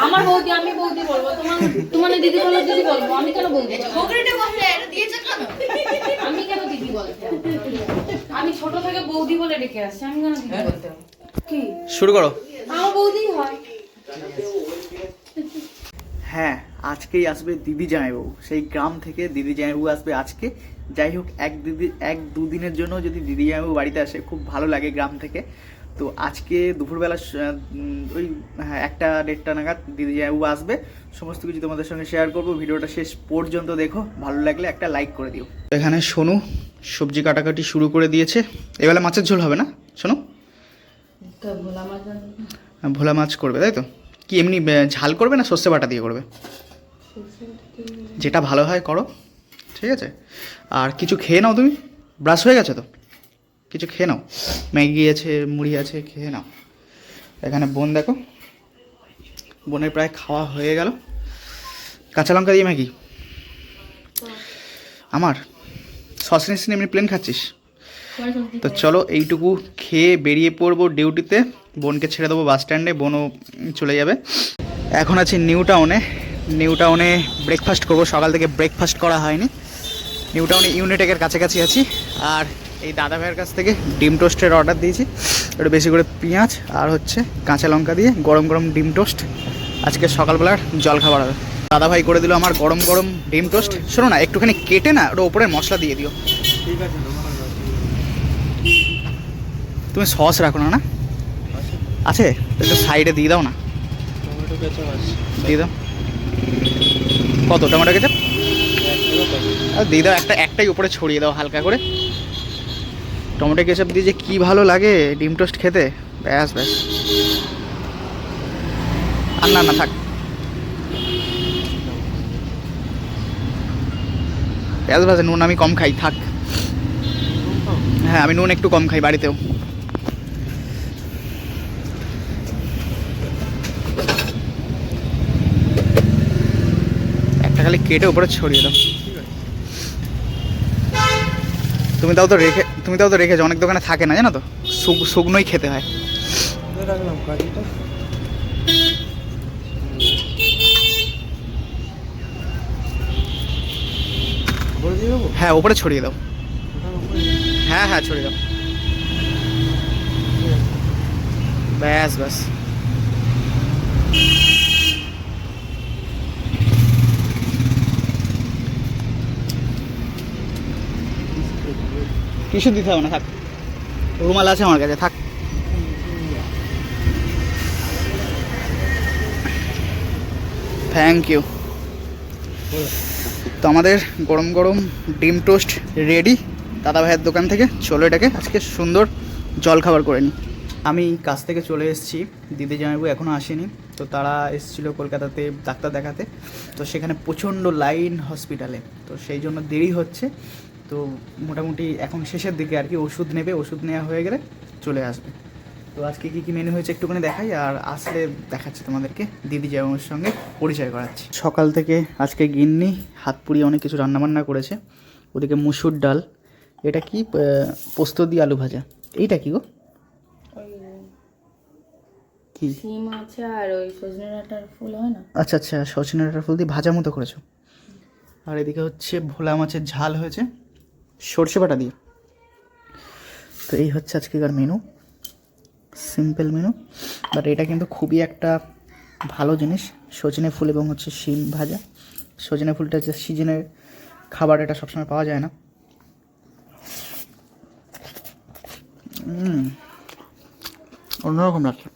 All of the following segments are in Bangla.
আমার বৌদি আমি বৌদি বলবো, তোমার দিদি বলো, দিদি বলবো, আমি কেন বৌদি? আমি কেন দিদি বলতে? আমি ছোট থেকে বৌদি বলে ডেকে আসছি, আমি কেন দিদি বলতে? কি শুরু করো। আমার বৌদি হয়। হ্যাঁ, আজকেই আসবে দিদি জামাইবাবু, সেই গ্রাম থেকে দিদি জামাইবাবু আসবে আজকে। যাই হোক, এক দুদিনের জন্য যদি দিদি জামাইবাবু বাড়িতে আসে খুব ভালো লাগে গ্রাম থেকে। তো আজকে দুপুরবেলা ওই 1টা-1:30 নাগাদ দিদি জামাইবাবু আসবে। সমস্ত কিছু তোমাদের সঙ্গে শেয়ার করবো, ভিডিওটা শেষ পর্যন্ত দেখো, ভালো লাগলে একটা লাইক করে দিও। এখানে সোনু সবজি কাটাকাটি শুরু করে দিয়েছে। এবেলা মাছের ঝোল হবে না সোনু? ভোলা মাছ করবে তাই তো? কি এমনি ঝাল করবে না সর্ষে বাটা দিয়ে করবে? যেটা ভালো হয় করো, ঠিক আছে? আর কিছু খেয়ে নাও, তুমি ব্রাশ হয়ে গেছে তো, কিছু খেয়ে নাও, ম্যাগি আছে, মুড়ি আছে, খেয়ে নাও। এখানে বোন দেখো, বোনের প্রায় খাওয়া হয়ে গেল। কাঁচা লঙ্কা দিয়ে ম্যাগি। আমার সস নিস এমনি প্লেন খাচ্ছিস? তো চলো এইটুকু খেয়ে বেরিয়ে পড়বো ডিউটিতে। বোনকে ছেড়ে দেবো বাস স্ট্যান্ডে, বোনও চলে যাবে। এখন আছি নিউ টাউনে ব্রেকফাস্ট করবো। সকাল থেকে ব্রেকফাস্ট করা হয়নি। নিউ টাউনে ইউনিটেকের কাছাকাছি আছি। আর এই দাদা ভাইয়ের কাছ থেকে ডিম টোস্টের অর্ডার দিয়েছি, একটু বেশি করে পেঁয়াজ আর হচ্ছে কাঁচা লঙ্কা দিয়ে গরম গরম ডিম টোস্ট আজকে সকালবেলার জল খাবার হবে। দাদা ভাই করে দিল আমার গরম গরম ডিম টোস্ট। শোনো না, একটুখানি কেটে না ওটা ওপরে মশলা দিয়ে দিও। ঠিক আছে, তুমি সস রাখো না? না আছে, একটু সাইডে দিয়ে দাও না। দিয়ে দাও। কত টমেটো কেচাপ? দিয়ে দাও, একটাই উপরে ছড়িয়ে দাও হালকা করে। টমেটো কেচাপ দিয়ে যে কী ভালো লাগে ডিম টোস্ট খেতে, ব্যাস ব্যাস। আর না থাক, ব্যাস ব্যাস। নুন আমি কম খাই, থাক। হ্যাঁ, আমি নুন একটু কম খাই বাড়িতেও। একটা খালি কেটে উপরে ছড়িয়ে দাও। তুমি তাও তো রেখেছো, অনেক দোকানে থাকে না জানো তো, শুকনোই খেতে হয়। হ্যাঁ, উপরে ছড়িয়ে দাও। হ্যাঁ হ্যাঁ, ছড়িয়ে দাও, ব্যাস ব্যাস। কিছু দিতে হবে না, থাক। রুমাল আছে আমার কাছে, থাক। Thank you. তো আমাদের গরম গরম ডিম টোস্ট রেডি দাদা ভাইয়ের দোকান থেকে। চলো এটাকে আজকে সুন্দর জল খাবার করে নিই। আমি কাছ থেকে চলে এসেছি, দিদি জামাইবাবু এখনও আসেনি। তো তারা এসেছিলো কলকাতাতে ডাক্তার দেখাতে। তো সেখানে প্রচণ্ড লাইন হসপিটালে, তো সেই জন্য দেরি হচ্ছে। তো মোটামুটি এখন শেষের দিকে আর কি, ওষুধ নেবে, ওষুধ নেওয়া হয়ে গেলে চলে আসবে। তো আজকে কী কী মেনু হয়েছে একটুখানি দেখাই, আর আসলে দেখাচ্ছি তোমাদেরকে, দিদি জামাইবাবুর সঙ্গে পরিচয় করাচ্ছি। সকাল থেকে আজকে গিন্নি হাত পুড়িয়ে অনেক কিছু রান্নাবান্না করেছে। ওদিকে মুসুর ডাল, এটা কি পোস্ত দিয়ে আলু ভাজা। এইটা কি গো? কি সিম আছে আর ওই সজনে ডাঁটার ফুল হয় না? আচ্ছা আচ্ছা, সজনে ডাঁটার ফুল দিয়ে ভাজা মতো করেছো। আর এদিকে হচ্ছে ভোলা মাছের ঝাল হয়েছে সর্ষে বাটা দিয়ে। তো এই হচ্ছে আজকেকার মেনু, সিম্পল মেনু। বাট এটা কিন্তু খুবই একটা ভালো জিনিস, সজনে ফুল এবং হচ্ছে শিম ভাজা। সজনে ফুলটা হচ্ছে সিজনের খাবার, এটা সবসময় পাওয়া যায় না। অন্যরকম লাগছে।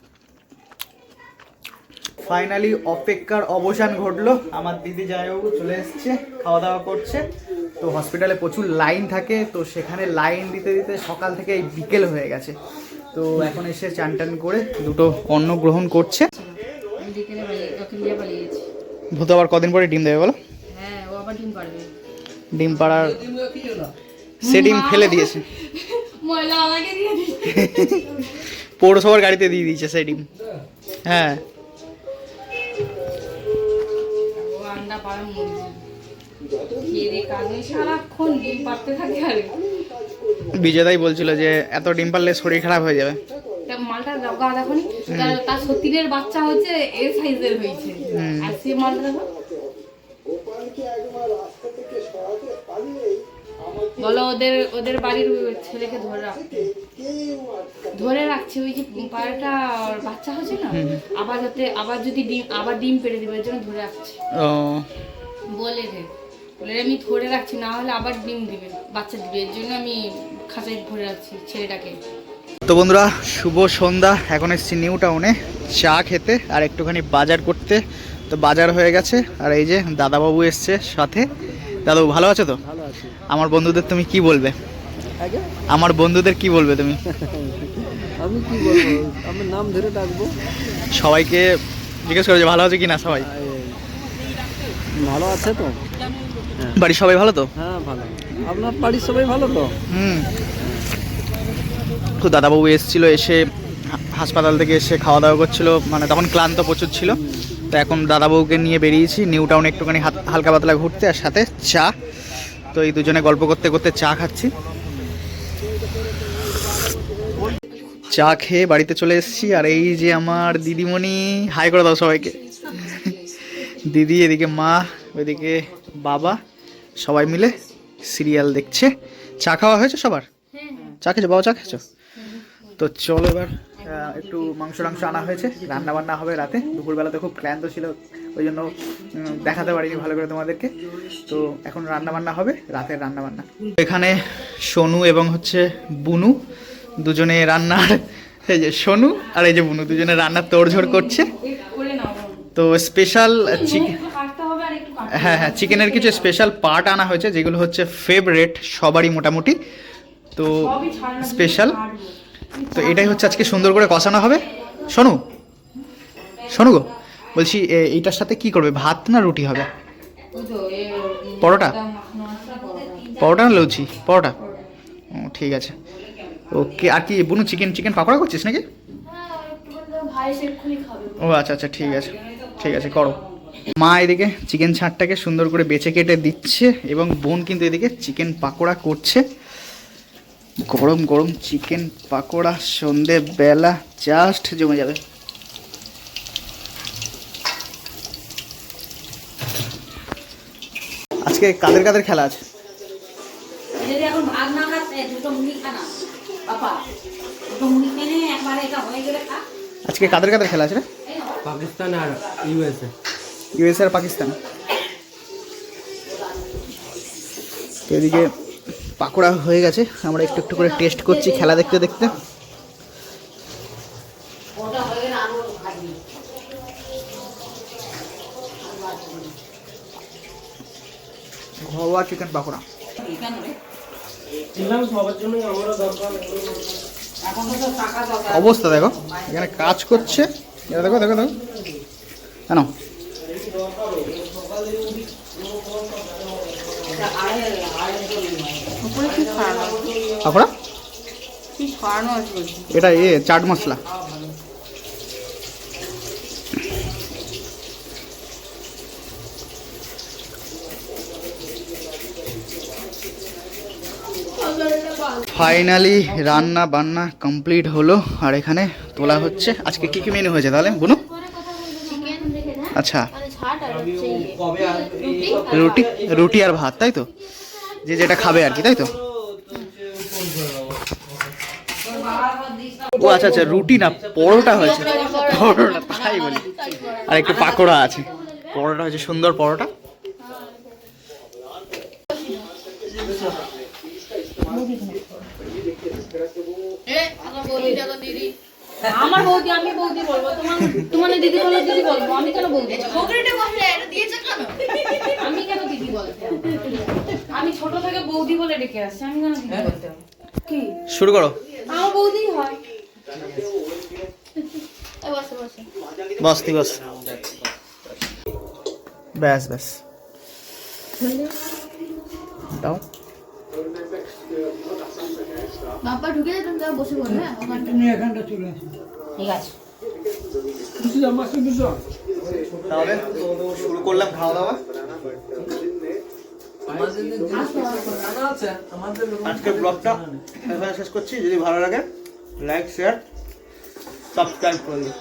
ফাইনালি অপেক্ষার অবসান ঘটলো, আমার দিদি জামাইবাবু চলে এসছে, খাওয়া দাওয়া করছে। তো হসপিটালে প্রচুর লাইন থাকে, তো সেখানে লাইন দিতে দিতে সকাল থেকে বিকেল হয়ে গেছে। তো এখন এসে চান টান করে দুটো অন্ন গ্রহণ করছে। ভূত আবার কদিন পরে ডিম দেবে বলো? হ্যাঁ, ও আবার ডিম পারবে। ডিম পাড়ার সে ডিম ফেলে দিয়েছে, ময়লা আমাকে দিয়ে দিয়েছে। পৌরসভার গাড়িতে দিয়ে দিয়েছে সেই ডিম। হ্যাঁ, ও আন্ডা পাড়া মুরগি। খেয়ে দিয়ে কাজে সারাক্ষণ ডিম পাড়তে থাকে। আরে বিজয়দাই বলছিল যে এত ডিম পারলে শরীর খারাপ হয়ে যাবে। তা মালটা গা দেখনি, তার সতীনের বাচ্চা হচ্ছে এ সাইজের হয়েছে, আর সে মালটা দেখো। বলো ওদের বাড়ির ছেলেকে ধরে রাখছে ওই যে পাড়াটা বাচ্চা হচ্ছে না, আবার যদি ডিম পেড়ে দিবে এর জন্য ধরে রাখছে। বলে আমি ধরে রাখছি, না হলে আবার ডিম দিবে, বাচ্চা দিবে, এর জন্য আমি খাঁচায় ধরে রাখছি ছেলেটাকে। তো বন্ধুরা, শুভ সন্ধ্যা। এখন এসেছি নিউ টাউনে চা খেতে আর একটুখানি বাজার করতে। তো বাজার হয়ে গেছে, আর এই যে দাদাবাবু এসছে সাথে। দাদাবাবু ভালো আছো তো? ভালো আছি। আমার বন্ধুদের তুমি কি বলবে? আমার বন্ধুদের কি বলবে তুমি? আমি কি বলবো, আমার নাম ধরে ডাকবো। সবাইকে জিজ্ঞেস করো যে ভালো আছে কি না সবাই। ভালো আছে তো? বাড়ির সবাই ভালো তো? হ্যাঁ ভালো। আপনার বাড়ির সবাই ভালো তো? তো দাদাবাবু এসেছিলো, এসে হাসপাতাল থেকে এসে খাওয়া দাওয়া করছিলো, মানে তখন ক্লান্ত প্রচুর ছিল। তো এখন দাদাবাবুকে নিয়ে বেরিয়েছি নিউ টাউনে একটুখানি হালকা পাতলা ঘুরতে, আর সাথে চা। তো এই দুজনে গল্প করতে করতে চা খাচ্ছি। চা খেয়ে বাড়িতে চলে এসেছি, আর এই যে আমার দিদিমণি, হাই করে দাও সবাইকে। দিদি, এদিকে মা, ওইদিকে বাবা, সবাই মিলে সিরিয়াল দেখছে। চা খাওয়া হয়েছে সবার? চা খেয়েছো বাবা? চা খেয়েছো? তো চলো এবার একটু মাংস আনা হয়েছে, রান্না বান্না হবে রাতে। দুপুরবেলাতে খুব ক্লান্ত ছিল, ওই জন্য দেখাতে পারিনি ভালো করে তোমাদেরকে। তো এখন রান্না বান্না হবে, রাতের রান্না বান্না। এখানে সোনু এবং হচ্ছে বুনু দুজনে রান্নার, এই যে সোনু আর এই যে বুনু দুজনে রান্নার তোড়ঝোড় করছে। তো স্পেশাল চিকেন, হ্যাঁ চিকেনের কিছু স্পেশাল পার্ট আনা হয়েছে, যেগুলো হচ্ছে ফেভারেট সবারই মোটামুটি। তো স্পেশাল, তো এটাই হচ্ছে আজকে সুন্দর করে কষানো হবে। শোনো গো, বলছি এইটার সাথে কি করবে, ভাত না রুটি হবে? পরোটা না লুচি? পরোটা। ও ঠিক আছে, ওকে। আর কি বুনু, চিকেন পাকোড়া করছিস নাকি? ও আচ্ছা ঠিক আছে করো। মা এদিকে চিকেন ছাড়টাকে সুন্দর করে বেছে কেটে দিচ্ছে, এবং বোন কিন্তু এদিকে চিকেন পাকোড়া করছে। গরম গরম চিকেন পাকোড়া সন্ধেবেলা জাস্ট জমে যাবে। আজকে কাদের খেলা আছে? আজকে কাদের খেলা আছে রে? পাকিস্তান আর ইউএসএ আর পাকিস্তান। তো এদিকে পাকোড়া হয়ে গেছে, আমরা একটু একটু করে টেস্ট করছি খেলা দেখতে দেখতে। ঘরোয়া চিকেন পাকোড়া অবস্থা দেখো, এখানে কাজ করছে, দেখো কেন পাকোড়া, এটা চাট মশলা। ফাইনালি রান্না বান্না কমপ্লিট হলো, আর এখানে তোলা হচ্ছে। আজকে কি কি মেনু হয়েছে তাহলে বুনু? আচ্ছা, রুটি আর ভাত, তাই তো? যেটা খাবে আর কি, তাই তো? ও আচ্ছা, রুটি না পরোটা হয়েছে, পরোটা তাই বলি। আর একটু পাকোড়া আছে, পরোটা হয়েছে, সুন্দর পরোটা। আমার বৌদি, আমি বৌদি বলবো, তোমার দিদি বলো, দিদি বলবো, আমি কেন বৌদি? আমি কেন দিদি বলতে? আমি ছোট থেকে বৌদি বলে ডেকে আসছি, আমি কেন দিদি বলতে? কি শুরু করো। আমার বৌদি হয়। বস ব্যাস দাও। বাবা ঢুকে যেতাম, তারা বসে বলবে তুমি এখানটা চলে আসো। ঠিক আছে, তাহলে শুরু করলাম খাওয়া দাওয়া। আজকের ব্লগটা এখানে শেষ করছি। যদি ভালো লাগে লাইক শেয়ার সাবস্ক্রাইব করে দিন।